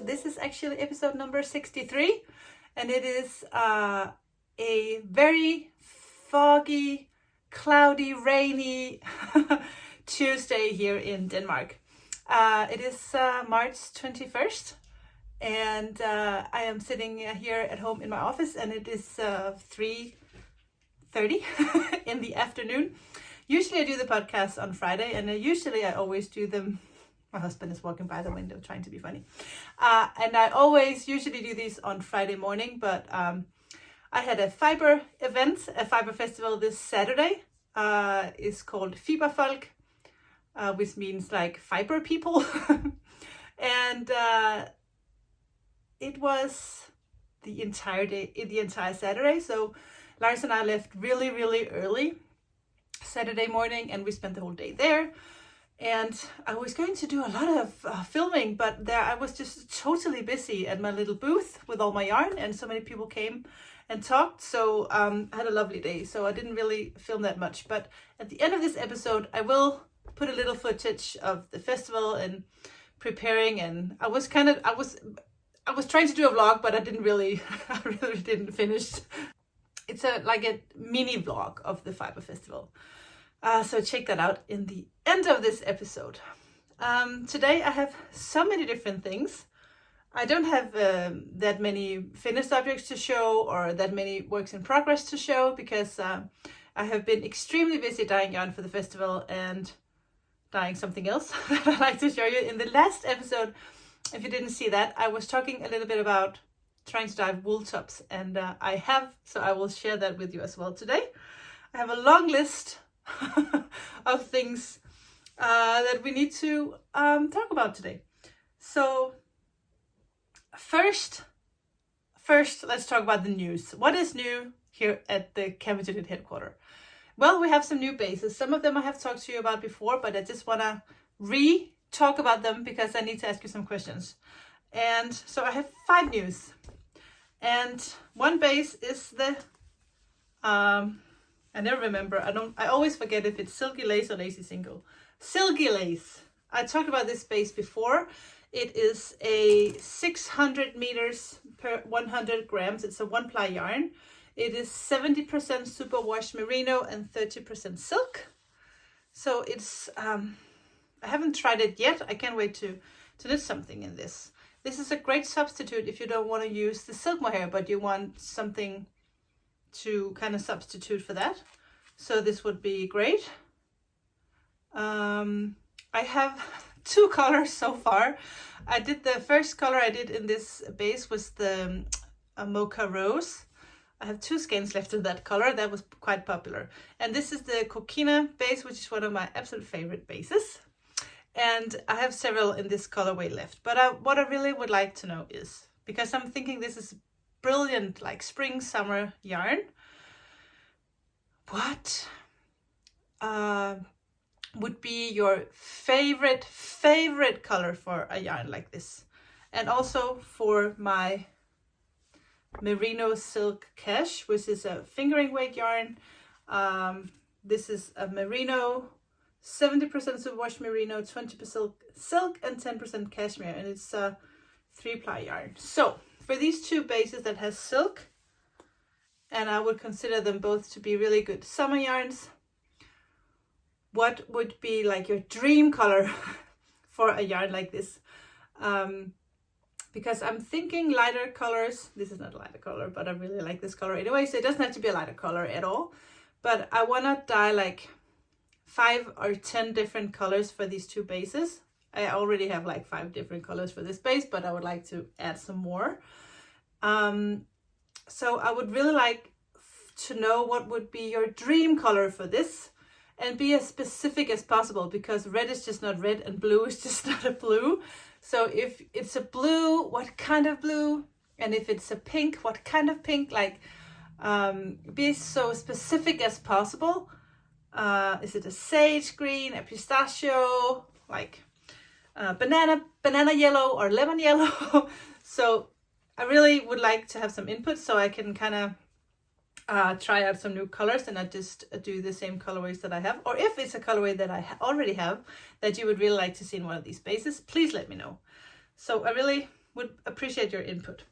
This is actually episode number 63, and it is a very foggy, cloudy, rainy Tuesday here in Denmark. It is March 21st, and I am sitting here at home in my office, and it is 3:30 in the afternoon. Usually I do the podcast on Friday, and usually I always do them. My husband is walking by the window trying to be funny. And I always usually do these on Friday morning, but I had a fiber event, a fiber festival this Saturday. It's called Fiberfolk, which means like fiber people. And it was the entire day, the entire Saturday. So Lars and I left really, really early Saturday morning, and we spent the whole day there. And I was going to do a lot of filming, but there I was just totally busy at my little booth with all my yarn, and so many people came and talked. So I had a lovely day, so I didn't really film that much. But at the end of this episode, I will put a little footage of the festival and preparing. And I was trying to do a vlog, but I really didn't finish. It's like a mini vlog of the fiber festival. So check that out in the end of this episode. Today I have so many different things. I don't have that many finished objects to show or that many works in progress to show, because I have been extremely busy dyeing yarn for the festival and dyeing something else that I'd like to show you. In the last episode, if you didn't see that, I was talking a little bit about trying to dye wool tops, and so I will share that with you as well today. I have a long list of things that we need to talk about today. So first, let's talk about the news. What is new here at the CamijoKnit headquarters? Well, we have some new bases. Some of them I have talked to you about before, but I just want to re-talk about them because I need to ask you some questions. And so I have 5 news. And one base is the I never remember. I always forget if it's silky lace or lacy single. Silky lace. I talked about this base before. It is a 600 meters per 100 grams. It's a 1-ply yarn. It is 70% superwash merino and 30% silk. So it's, I haven't tried it yet. I can't wait to knit something in this. This is a great substitute if you don't want to use the silk mohair, but you want something to kind of substitute for that. So this would be great. I have 2 colors so far. The first color I did in this base was the mocha rose. I have 2 skeins left of that color. That was quite popular. And this is the coquina base, which is one of my absolute favorite bases. And I have several in this colorway left. But what I really would like to know is, because I'm thinking this is brilliant, like spring summer yarn, what would be your favorite color for a yarn like this? And also for my merino silk cache, which is a fingering weight yarn. This is a merino, 70% superwash merino, 20% silk and 10% cashmere, and it's a 3-ply yarn. So for these 2 bases that has silk, and I would consider them both to be really good summer yarns, what would be like your dream color for a yarn like this? Because I'm thinking lighter colors. This is not a lighter color, but I really like this color anyway, so it doesn't have to be a lighter color at all. But I want to dye like 5 or 10 different colors for these 2 bases. I already have like 5 different colors for this base, but I would like to add some more. So I would really like to know what would be your dream color for this, and be as specific as possible, because red is just not red and blue is just not a blue. So if it's a blue, what kind of blue? And if it's a pink, what kind of pink? Like, be so specific as possible. Is it a sage green, a pistachio, like banana yellow or lemon yellow? So I really would like to have some input so I can kind of try out some new colors and not just do the same colorways that I have. Or if it's a colorway that already have that you would really like to see in one of these bases, please let me know. So I really would appreciate your input.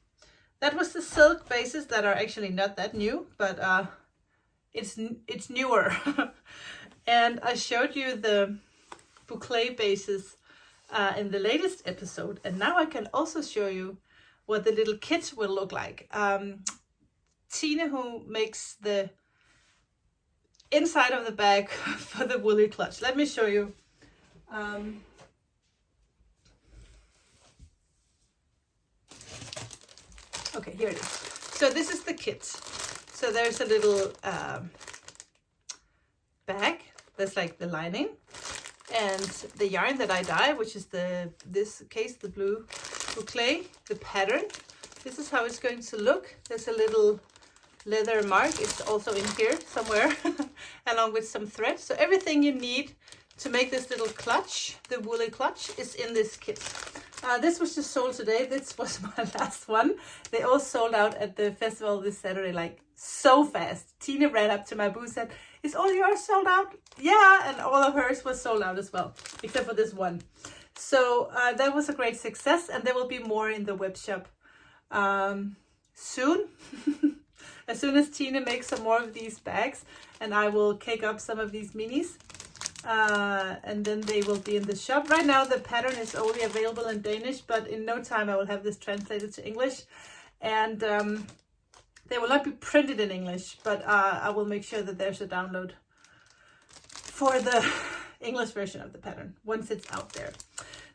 That was the silk bases that are actually not that new, but it's newer. And I showed you the boucle bases in the latest episode, and now I can also show you what the little kit will look like. Tina, who makes the inside of the bag for the woolly clutch. Let me show you. Okay, here it is. So this is the kit. So there's a little bag. That's like the lining. And the yarn that I dye, which is this case, the blue boucle, the pattern. This is how it's going to look. There's a little leather mark. It's also in here somewhere, along with some thread. So everything you need to make this little clutch, the woolly clutch, is in this kit. This was just sold today. This was my last one. They all sold out at the festival this Saturday, like so fast. Tina ran up to my booth and said, "Is all yours sold out?" Yeah, and all of hers was sold out as well, except for this one. So that was a great success, and there will be more in the web shop soon. As soon as Tina makes some more of these bags, and I will cake up some of these minis. And then they will be in the shop. Right now the pattern is only available in Danish, but in no time I will have this translated to English, and they will not be printed in English, but I will make sure that there's a download for the English version of the pattern once it's out there.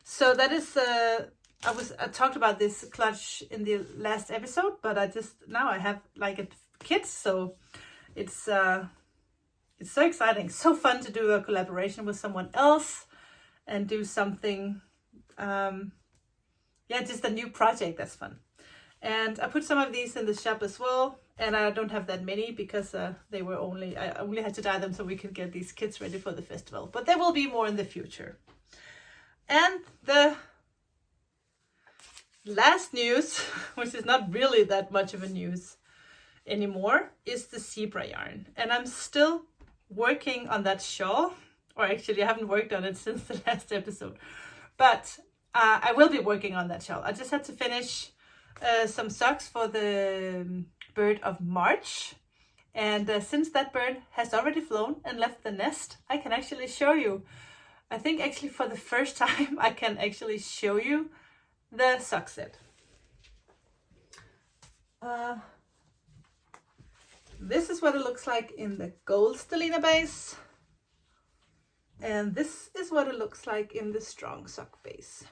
So that is I talked about this clutch in the last episode, but now I have like a kit, so it's so exciting, so fun to do a collaboration with someone else and do something, just a new project. That's fun. And I put some of these in the shop as well, and I don't have that many because I only had to dye them so we could get these kits ready for the festival, but there will be more in the future. And the last news, which is not really that much of a news anymore, is the zebra yarn. And I'm still working on that shawl, or actually I haven't worked on it since the last episode, but I will be working on that shawl. I just had to finish some socks for the bird of March, and since that bird has already flown and left the nest, I can actually show you, I think actually for the first time I can actually show you the sock set. This is what it looks like in the gold stellina base, and this is what it looks like in the strong sock base.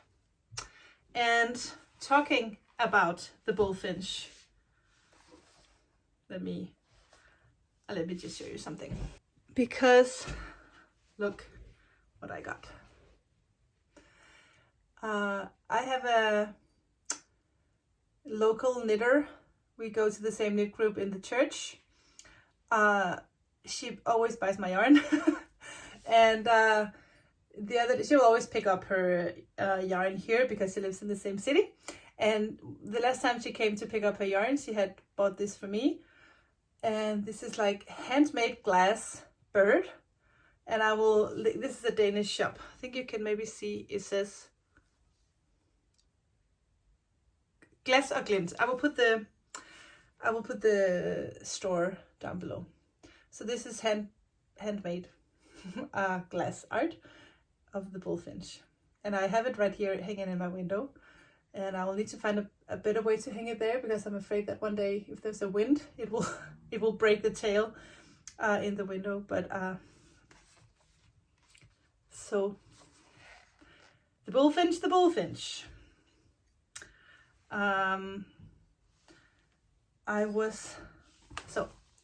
And talking about the bullfinch, let me just show you something, because look what I got. I have a local knitter. We go to the same knit group in the church. She always buys my yarn, and she will always pick up her yarn here because she lives in the same city. And the last time she came to pick up her yarn, she had bought this for me, and this is like handmade glass bird. And this is a Danish shop. I think you can maybe see it says Glass og Glint. I will put the store down below. So this is handmade glass art of the bullfinch, and I have it right here hanging in my window, and I will need to find a better way to hang it there, because I'm afraid that one day if there's a wind it will break the tail in the window. But so the bullfinch.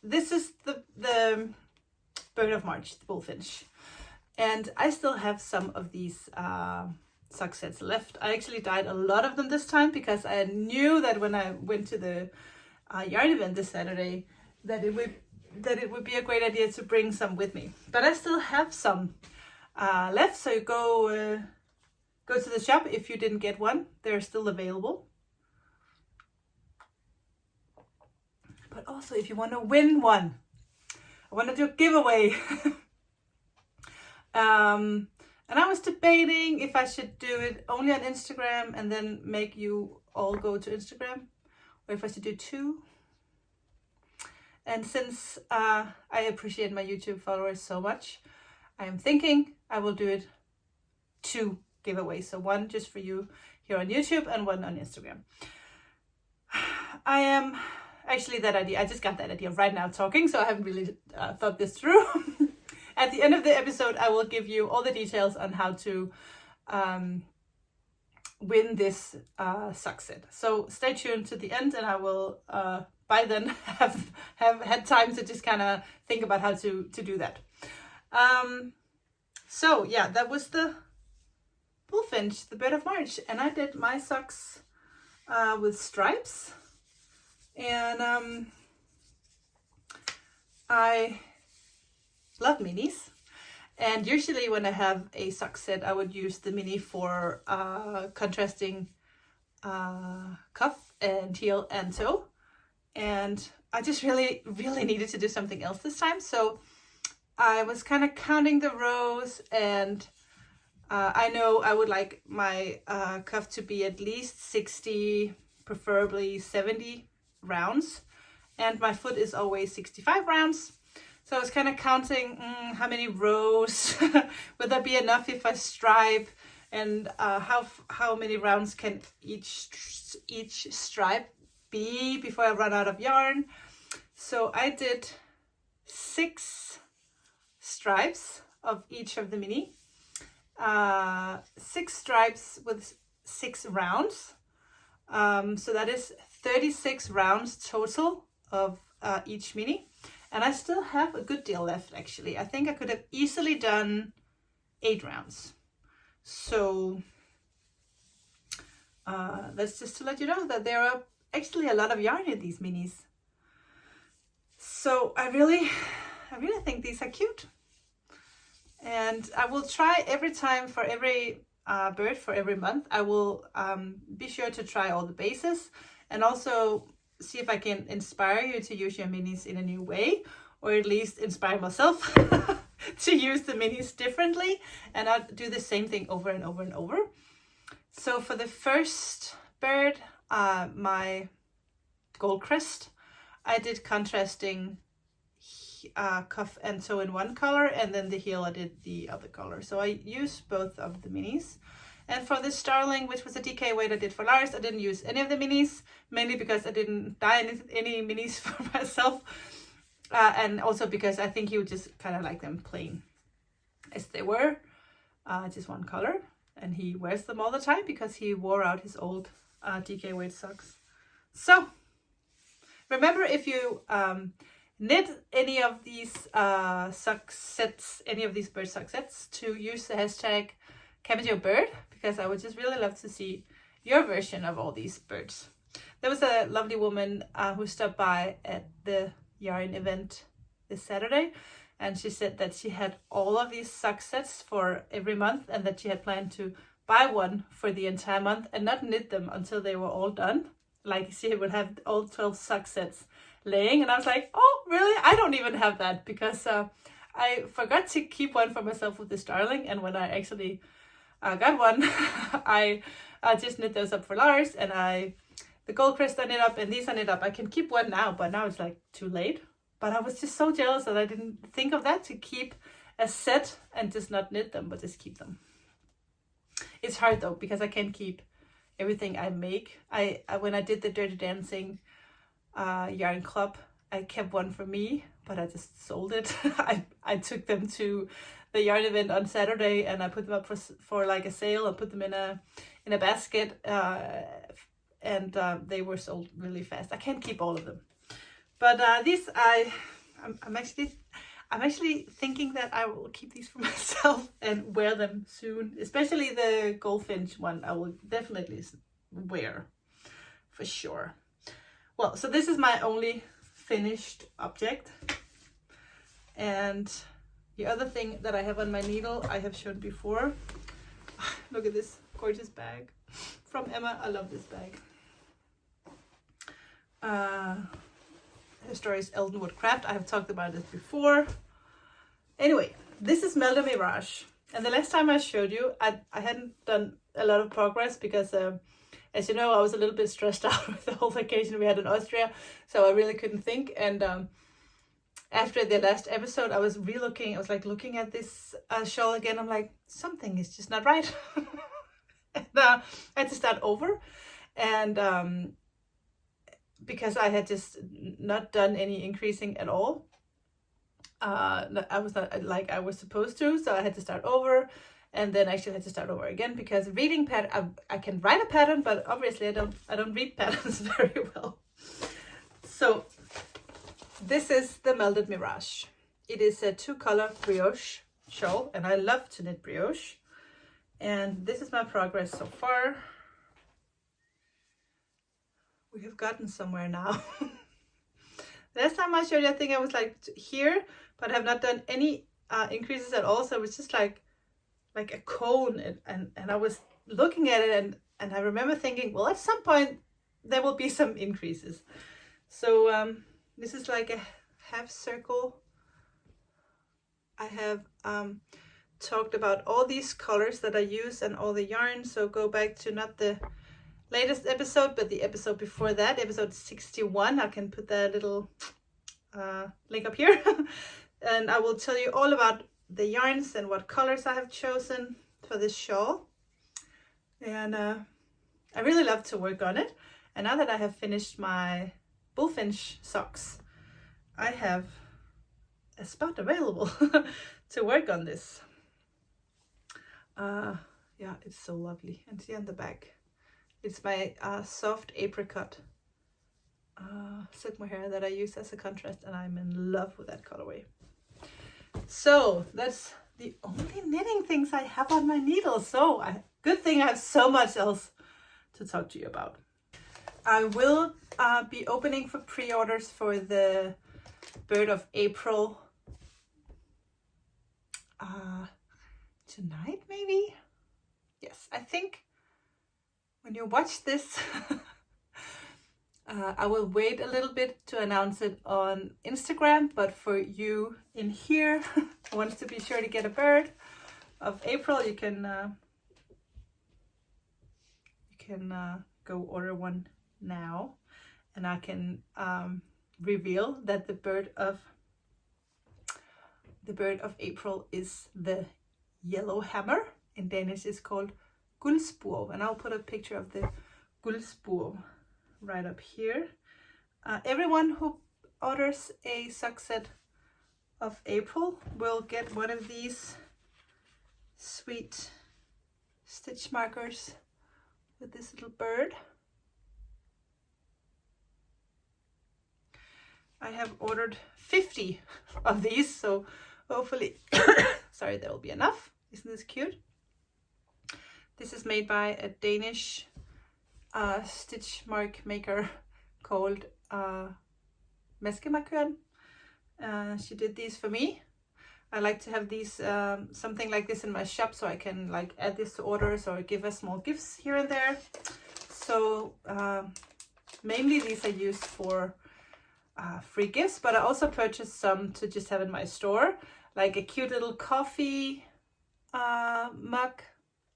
This is the bird of March, the bullfinch, and I still have some of these sock sets left. I actually dyed a lot of them this time because I knew that when I went to the yarn event this Saturday that it would be a great idea to bring some with me. But I still have some left, so you go to the shop if you didn't get one. They're still available. But also, if you want to win one, I want to do a giveaway. A And I was debating if I should do it only on Instagram and then make you all go to Instagram, or if I should do 2. And since I appreciate my YouTube followers so much, I am thinking I will do it 2 giveaways. So 1 just for you here on YouTube and 1 on Instagram. I am actually that idea. I just got that idea right now talking, so I haven't really thought this through. At the end of the episode, I will give you all the details on how to win this sock set. So stay tuned to the end, and I will by then have had time to just kind of think about how to do that. So yeah, that was the bullfinch, the bird of March, and I did my socks with stripes, and I love minis. And usually when I have a sock set, I would use the mini for contrasting cuff and heel and toe. And I just really needed to do something else this time. So I was kind of counting the rows, and I know I would like my cuff to be at least 60, preferably 70 rounds. And my foot is always 65 rounds. So I was kind of counting how many rows, would that be enough if I stripe, and how many rounds can each stripe be before I run out of yarn. So I did 6 stripes of each of the mini, 6 stripes with 6 rounds. So that is 36 rounds total of each mini. And I still have a good deal left, actually. I think I could have easily done 8 rounds. So that's just to let you know that there are actually a lot of yarn in these minis. So I really think these are cute. And I will try every time for every bird for every month. I will be sure to try all the bases, and also see if I can inspire you to use your minis in a new way, or at least inspire myself to use the minis differently, and I'll do the same thing over and over and over. So for the first bird, my gold crest, I did contrasting cuff and toe in one color, and then the heel I did the other color. So I used both of the minis. And for this starling, which was a DK weight I did for Lars, I didn't use any of the minis, mainly because I didn't dye any minis for myself. And also because I think he would just kind of like them plain as they were, just one color. And he wears them all the time because he wore out his old DK weight socks. So remember, if you knit any of these sock sets, any of these bird sock sets, to use the hashtag CamijoBird, because I would just really love to see your version of all these birds. There was a lovely woman who stopped by at the yarn event this Saturday, and she said that she had all of these sock sets for every month, and that she had planned to buy one for the entire month and not knit them until they were all done. Like, she would have all 12 sock sets laying, and I was like, oh really? I don't even have that, because I forgot to keep one for myself with the starling, and when I actually got one, I just knit those up for Lars, and the gold crest I knit up, and these I knit up. I can keep one now, but now it's like too late. But I was just so jealous that I didn't think of that, to keep a set and just not knit them, but just keep them. It's hard though, because I can't keep everything I make. When I did the Dirty Dancing yarn club, I kept one for me, but I just sold it. I took them to the yarn event on Saturday, and I put them up for like a sale. I put them in a basket, and they were sold really fast. I can't keep all of them, but these I'm actually thinking that I will keep these for myself and wear them soon. Especially the goldfinch one, I will definitely wear for sure. Well, so this is my only finished object, and the other thing that I have on my needle I have shown before. Look at this gorgeous bag from Emma. I love this bag. Her story is Eldenwood Craft. I have talked about this before. Anyway, this is Melda Mirage, And the last time I showed you, I hadn't done a lot of progress because as you know, I was a little bit stressed out with the whole vacation we had in Austria, so I really couldn't think. And after the last episode, I was relooking. I was like looking at this shawl again. I'm like, something is just not right. And, I had to start over, and because I had just not done any increasing at all. I was not like I was supposed to, so I had to start over. And then I actually had to start over again because reading pattern, I can write a pattern, but obviously I don't read patterns very well. So this is the Melted Mirage. It is a 2-color brioche shawl, and I love to knit brioche. And this is my progress so far. We have gotten somewhere now. Last time I showed you, I think I was like here, but I have not done any increases at all. So it was just like a cone, and I was looking at it, and I remember thinking, well, at some point there will be some increases. So this is like a half circle. I have talked about all these colors that I use and all the yarn, so go back to not the latest episode but the episode before that, episode 61. I can put that little link up here. And I will tell you all about the yarns and what colors I have chosen for this shawl. And I really love to work on it. And now that I have finished my bullfinch socks, I have a spot available to work on this. Yeah, it's so lovely. And see on the back, it's my soft apricot silk mohair that I use as a contrast, and I'm in love with that colorway. So that's the only knitting things I have on my needle. So good thing I have so much else to talk to you about. I will be opening for pre-orders for the Bird of April tonight, maybe? Yes, I think when you watch this, I will wait a little bit to announce it on Instagram, but for you in here who wants to be sure to get a Bird of April, you can go order one now, and I can reveal that the Bird of April is the yellow hammer. In Danish is called guldspurv, and I'll put a picture of the guldspurv right up here. Everyone who orders a sock set of April will get one of these sweet stitch markers with this little bird. I have ordered 50 of these, so hopefully, sorry, there will be enough. Isn't this cute? This is made by a Danish stitch mark maker called Maskemarkøren. She did these for me. I like to have these something like this in my shop, so I can like add this to orders or give us small gifts here and there. So mainly these are used for free gifts, but I also purchased some to just have in my store, like a cute little coffee mug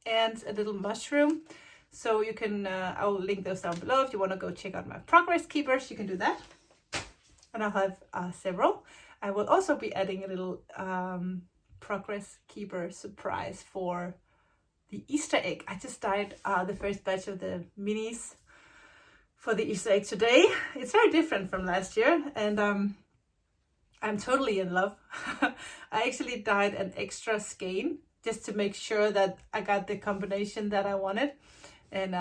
and a little mushroom. So you can, I'll link those down below. If you want to go check out my progress keepers, you can do that. And I'll have several. I will also be adding a little progress keeper surprise for the Easter egg. I just dyed the first batch of the minis for the Easter egg today. It's very different from last year, and I'm totally in love. I actually dyed an extra skein just to make sure that I got the combination that I wanted. And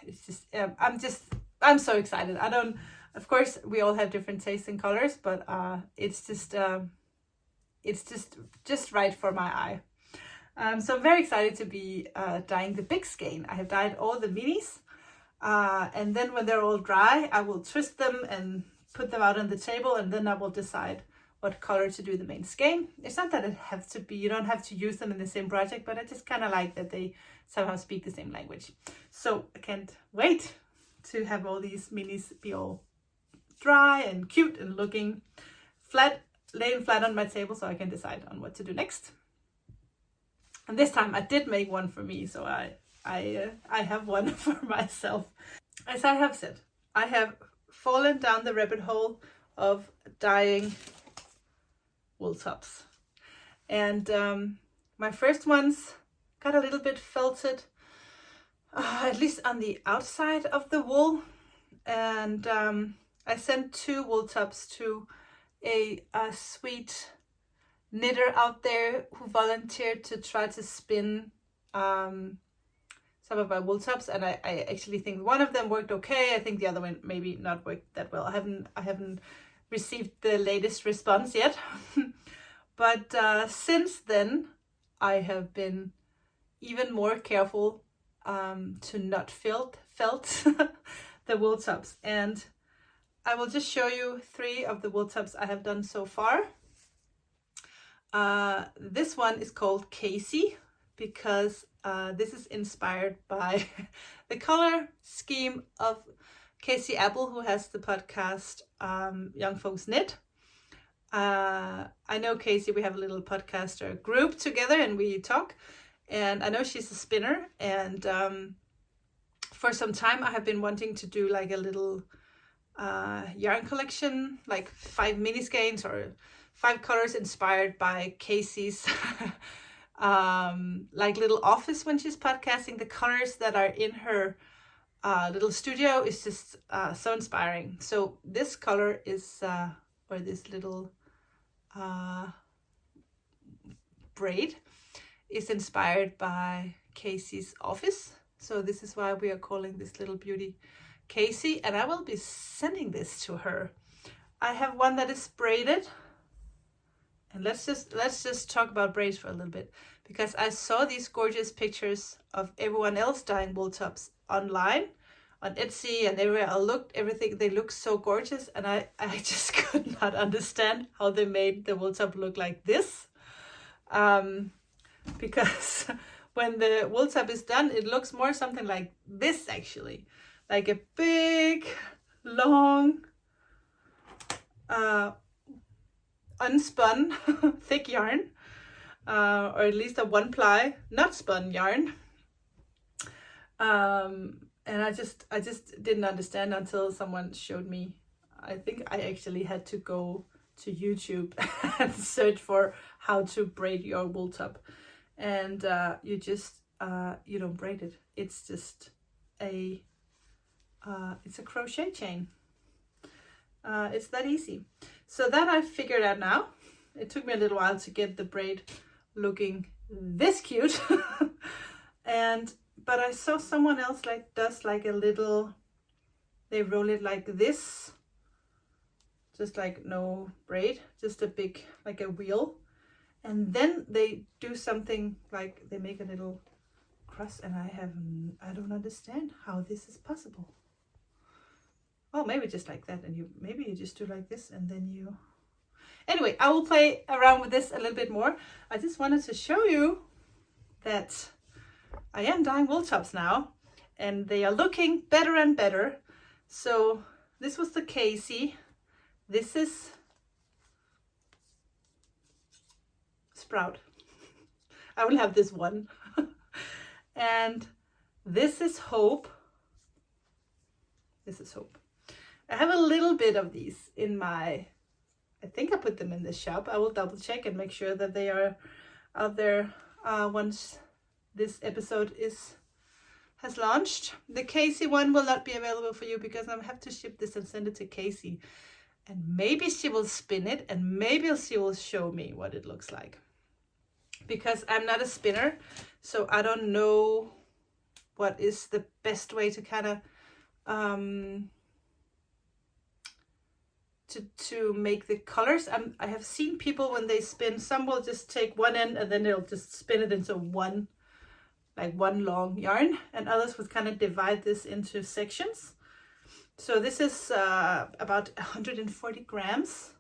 it's just, I'm so excited. Of course, we all have different tastes in colors, but it's just right for my eye. So I'm very excited to be dyeing the big skein. I have dyed all the minis, and then when they're all dry, I will twist them and put them out on the table, and then I will decide what color to do the main skein. It's not that it has to be, you don't have to use them in the same project, but I just kind of like that they somehow speak the same language. So I can't wait to have all these minis be all dry and cute and looking flat, laying flat on my table, so I can decide on what to do next. And this time I did make one for me, so I have one for myself. As I have said, I have fallen down the rabbit hole of dyeing wool tops. And my first ones got a little bit felted, at least on the outside of the wool. And I sent 2 wool tops to a sweet knitter out there who volunteered to try to spin some of my wool tops, and I actually think one of them worked okay. I think the other one maybe not worked that well. I haven't received the latest response yet. But since then I have been even more careful to not felt the wool tops, and I will just show you 3 of the wool tops I have done so far. This one is called Casey because this is inspired by the color scheme of Casey Apple, who has the podcast Young Folks Knit. I know Casey, we have a little podcaster group together and we talk, and I know she's a spinner, and for some time I have been wanting to do like a little yarn collection, like 5 mini skeins or 5 colors inspired by Casey's like little office when she's podcasting. The colors that are in her little studio is just so inspiring. So this color is or this little braid is inspired by Casey's office. So this is why we are calling this little beauty Casey, and I will be sending this to her. I have one that is braided, and let's just talk about braids for a little bit, because I saw these gorgeous pictures of everyone else dyeing wool tops online on Etsy and everywhere I looked. Everything, they look so gorgeous, and I just could not understand how they made the wool top look like this, because when the wool top is done, it looks more something like this, actually, like a big long unspun thick yarn, or at least a 1-ply not spun yarn, and I just didn't understand until someone showed me. I think I actually had to go to YouTube and search for how to braid your wool top, and you just you don't braid it. It's just a it's a crochet chain. It's that easy. So that I figured out now. It took me a little while to get the braid looking this cute. But I saw someone else does like a little, they roll it like this, just like no braid, just a big, like a wheel, and then they do something like they make a little cross, and I don't understand how this is possible. Oh, maybe just like that, and maybe you just do like this, and then you... Anyway, I will play around with this a little bit more. I just wanted to show you that I am dyeing wool tops now, and they are looking better and better. So this was the Casey. This is Sprout. I will have this one. And this is Hope. This is Hope. I have a little bit of these in my, I think I put them in the shop. I will double check and make sure that they are out there once this episode has launched. The Casey one will not be available for you because I have to ship this and send it to Casey. And maybe she will spin it, and maybe she will show me what it looks like. Because I'm not a spinner, so I don't know what is the best way to kind of to make the colors. I have seen people when they spin, some will just take one end and then they'll just spin it into one long yarn, and others would kind of divide this into sections. So this is about 140 grams.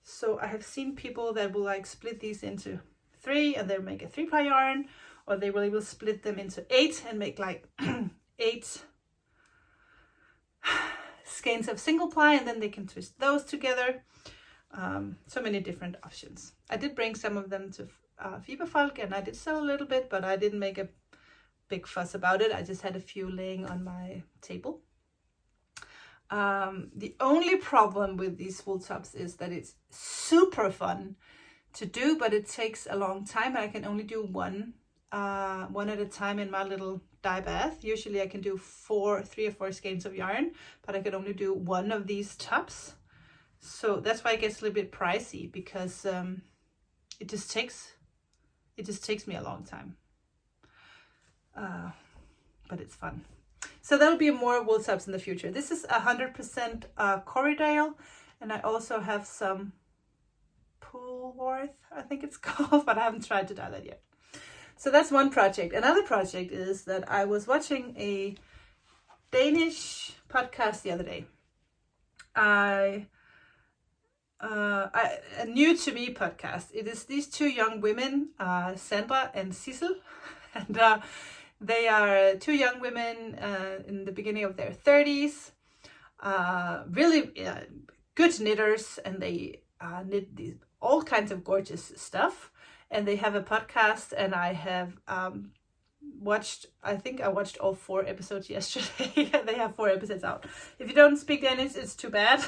So I have seen people that will like split these into 3 and they'll make a 3-ply yarn, or they will split them into 8 and make like 8 skeins of single ply, and then they can twist those together. So many different options. I did bring some of them to Fiberfolk, and I did sell a little bit, but I didn't make a big fuss about it. I just had a few laying on my table. The only problem with these wool tops is that it's super fun to do, but it takes a long time. I can only do one at a time in my little dye bath. Usually I can do 3 or 4 skeins of yarn, but I can only do one of these tops. So that's why it gets a little bit pricey, because it just takes me a long time. But it's fun. So there'll be more wool tops in the future. This is 100% Corriedale, and I also have some Poolworth, I think it's called, but I haven't tried to dye that yet. So that's one project. Another project is that I was watching a Danish podcast the other day. A new to me podcast. It is these 2 young women, Sandra and Sissel, and they are 2 young women in the beginning of their 30s, really good knitters, and they knit all kinds of gorgeous stuff. And they have a podcast, and I have I think I watched all 4 episodes yesterday. They have 4 episodes out. If you don't speak Danish, it's too bad.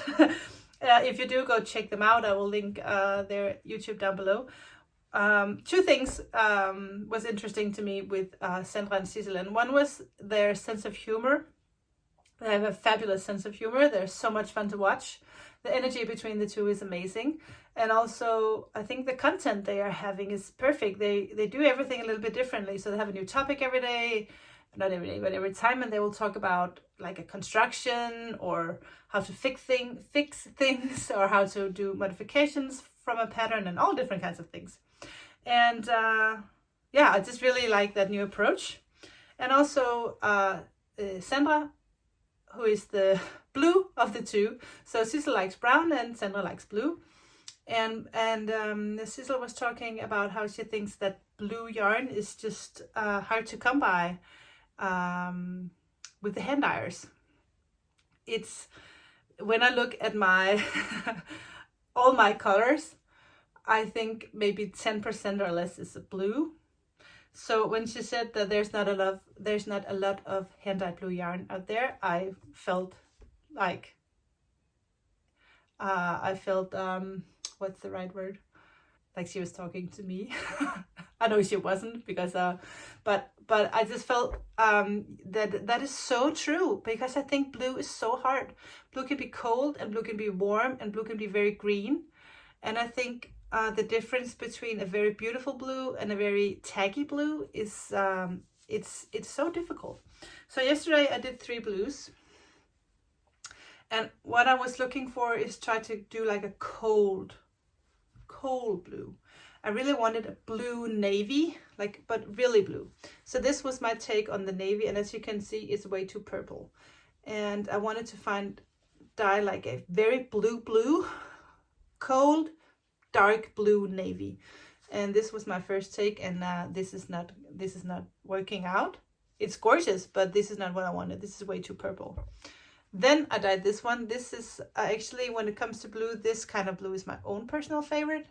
If you do, go check them out. I will link their YouTube down below. 2 things was interesting to me with Sandra and Sissel, and one was their sense of humor. They have a fabulous sense of humor. They're so much fun to watch. The energy between the 2 is amazing. And also, I think the content they are having is perfect. They do everything a little bit differently. So they have a new topic every day, not every day, but every time, and they will talk about like a construction, or how to fix things, or how to do modifications from a pattern, and all different kinds of things. And I just really like that new approach. And also Sandra, who is the blue of the 2. So Sissel likes brown and Sandra likes blue. And Sissel was talking about how she thinks that blue yarn is just hard to come by with the hand dyers. It's, when I look at my all my colors, I think maybe 10% or less is blue. So when she said that there's not a lot of hand dyed blue yarn out there, I felt like what's the right word? Like she was talking to me. I know she wasn't, because but I just felt that is so true, because I think blue is so hard. Blue can be cold, and blue can be warm, and blue can be very green. And I think the difference between a very beautiful blue and a very taggy blue is it's so difficult. So yesterday I did 3 blues, and what I was looking for is try to do like a cold blue. I really wanted a blue navy, but really blue. So this was my take on the navy, and as you can see, it's way too purple. And I wanted to dye like a very blue, cold, dark blue navy. And this was my first take, and this is not working out. It's gorgeous, but this is not what I wanted. This is way too purple. Then I dyed this one. This is actually, when it comes to blue, this kind of blue is my own personal favorite.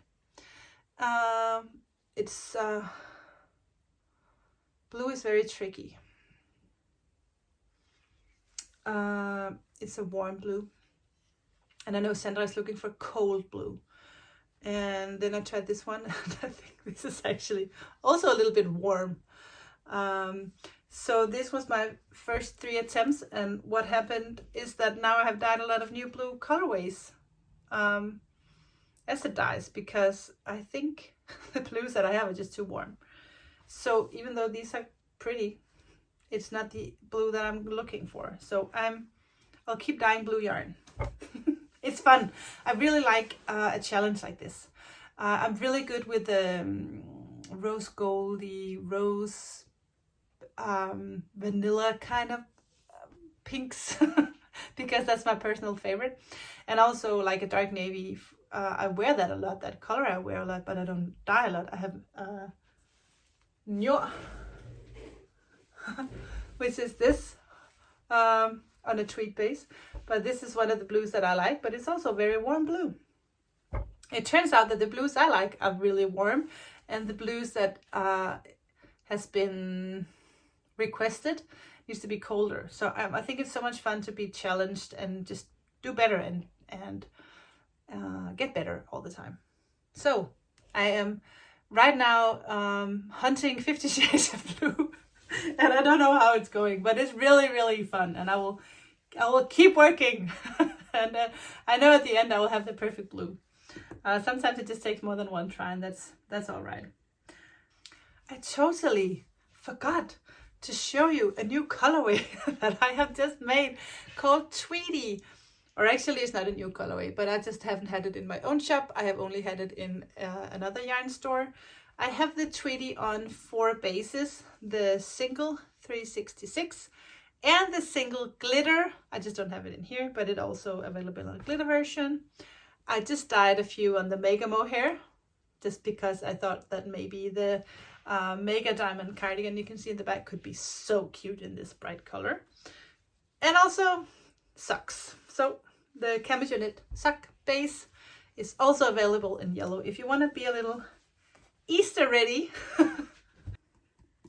Blue is very tricky. It's a warm blue, and I know Sandra is looking for cold blue. And then I tried this one, and I think this is actually also a little bit warm. So this was my first 3 attempts, and what happened is that now I have dyed a lot of new blue colorways as the dyes, because I think the blues that I have are just too warm. So even though these are pretty, it's not the blue that I'm looking for. So I'll keep dyeing blue yarn. It's fun. I really like a challenge like this. I'm really good with the rose goldy, rose vanilla kind of pinks because that's my personal favorite. And also like a dark navy. I wear that a lot. That color I wear a lot, but I don't dye a lot. I have Njo, which is this on a tweed base. But this is one of the blues that I like, but it's also very warm blue. It turns out that the blues I like are really warm, and the blues that has been requested needs to be colder. So I think it's so much fun to be challenged and just do better and get better all the time. So I am right now hunting 50 Shades of Blue, and I don't know how it's going, but it's really, really fun, and I will keep working. And I know at the end I will have the perfect blue. Sometimes it just takes more than one try, and that's all right. I totally forgot to show you a new colorway that I have just made called Tweety. Or actually, it's not a new colorway, but I just haven't had it in my own shop. I have only had it in another yarn store. I have the Tweety on 4 bases, the single 366 and the single glitter. I just don't have it in here, but it's also available on a glitter version. I just dyed a few on the Mega Mohair, just because I thought that maybe the Mega Diamond cardigan you can see in the back could be so cute in this bright color. And also socks. So the CamijoKnit sock base is also available in yellow if you want to be a little Easter ready.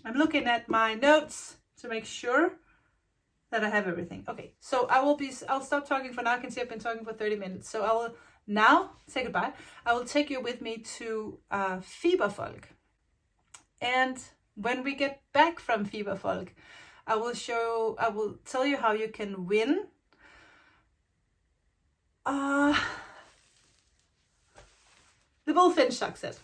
I'm looking at my notes to make sure that I have everything. Okay, so I'll stop talking for now. I can see I've been talking for 30 minutes. So I will now say goodbye. I will take you with me to Fiberfolk. And when we get back from Fiberfolk, I will tell you how you can win the Bullfinch sock set.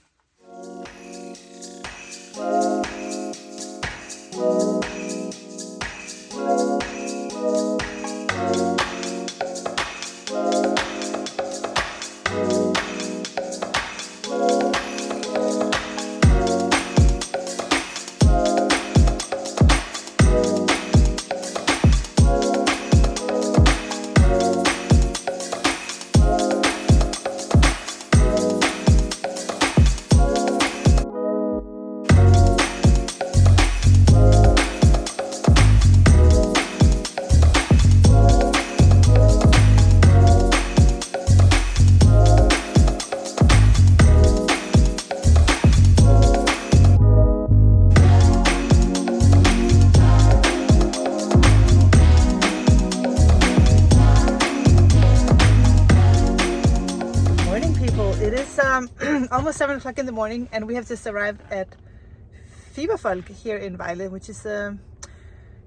Almost 7 o'clock in the morning, and we have just arrived at Fiberfolk here in Vejle, which is a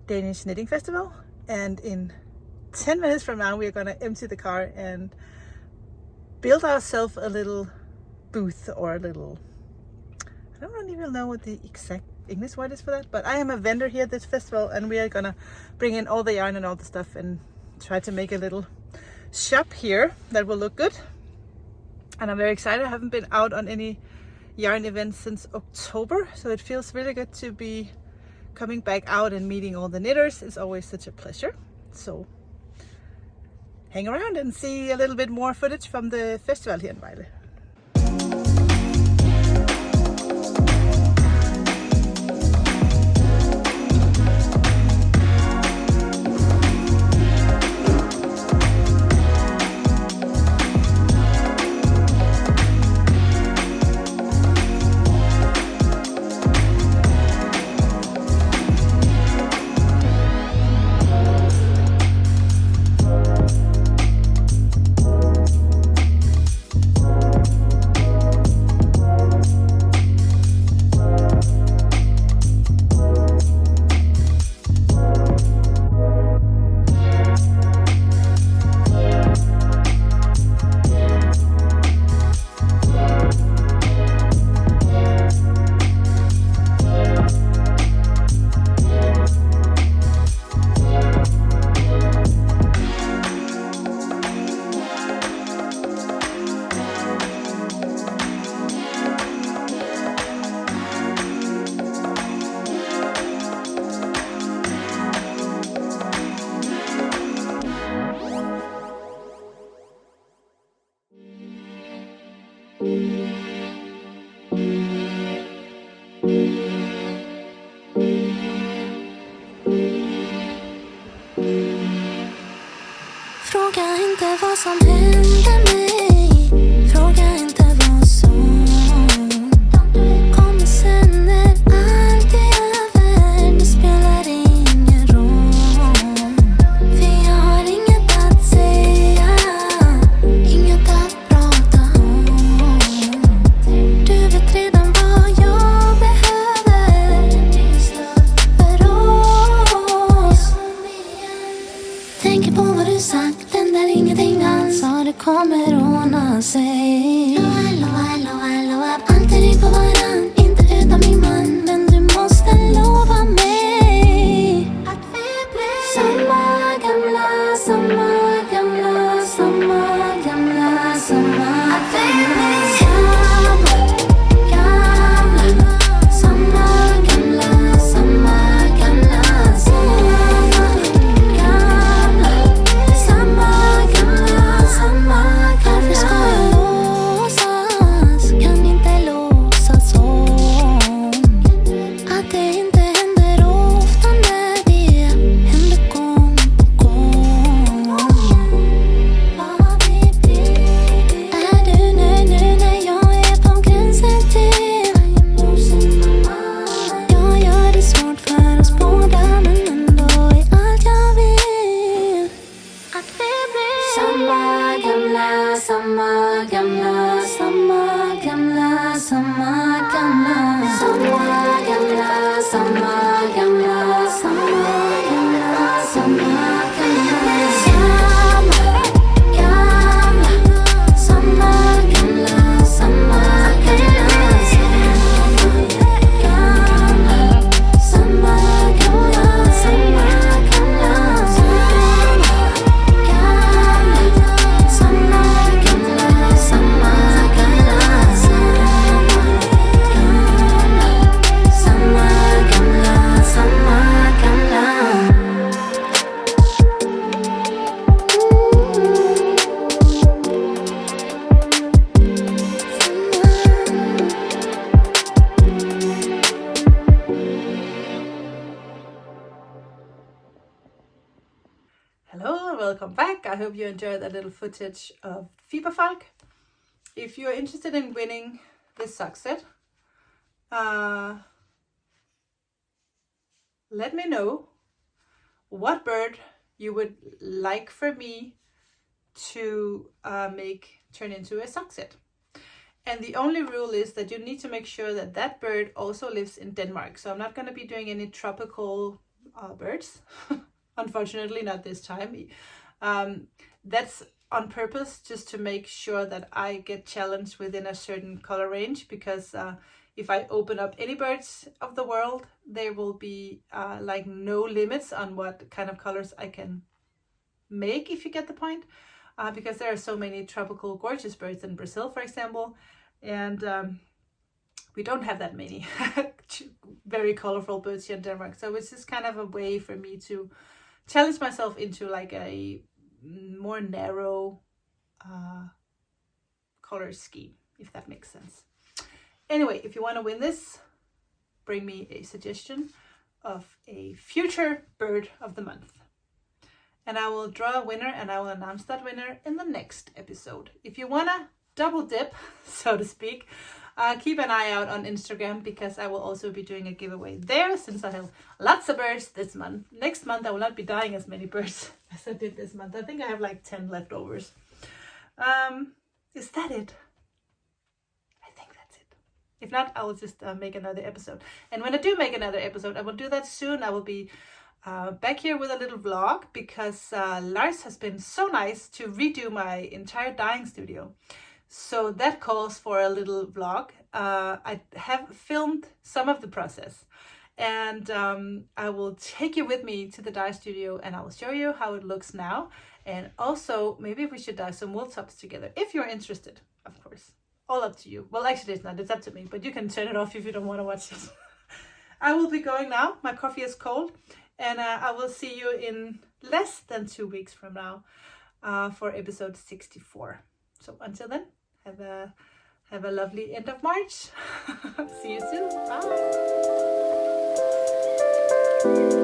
Danish knitting festival. And in 10 minutes from now, we are going to empty the car and build ourselves a little booth, or a little, I don't even know what the exact English word is for that, but I am a vendor here at this festival, and we are going to bring in all the yarn and all the stuff and try to make a little shop here that will look good. And I'm very excited. I haven't been out on any yarn events since October, so it feels really good to be coming back out and meeting all the knitters. It's always such a pleasure. So hang around and see a little bit more footage from the festival here in Vejle. hope you enjoyed that little footage of Fiberfolk. If you're interested in winning this sock set, let me know what bird you would like for me to turn into a sock set. And the only rule is that you need to make sure that that bird also lives in Denmark. So I'm not going to be doing any tropical birds, unfortunately, not this time. That's on purpose, just to make sure that I get challenged within a certain color range, because if I open up any birds of the world, there will be like no limits on what kind of colors I can make, if you get the point. Because there are so many tropical gorgeous birds in Brazil, for example, and we don't have that many very colorful birds here in Denmark. So it's just kind of a way for me to challenge myself into like a more narrow color scheme, if that makes sense. Anyway, if you want to win this, bring me a suggestion of a future bird of the month. And I will draw a winner and I will announce that winner in the next episode. If you want to double dip, so to speak, keep an eye out on Instagram, because I will also be doing a giveaway there, since I have lots of birds this month. Next month I will not be dyeing as many birds as I did this month. I think I have like 10 leftovers. Is that it? I think that's it. If not, I will just make another episode. And when I do make another episode, I will do that soon. I will be back here with a little vlog, because Lars has been so nice to redo my entire dyeing studio. So that calls for a little vlog. I have filmed some of the process, and I will take you with me to the dye studio, and I will show you how it looks now. And also, maybe we should dye some wool tops together, if you're interested, of course. All up to you. Well, actually it's not, it's up to me, but you can turn it off if you don't want to watch it. I will be going now. My coffee is cold. And I will see you in less than 2 weeks from now for episode 64. So until then, have a lovely end of March. See you soon. Bye.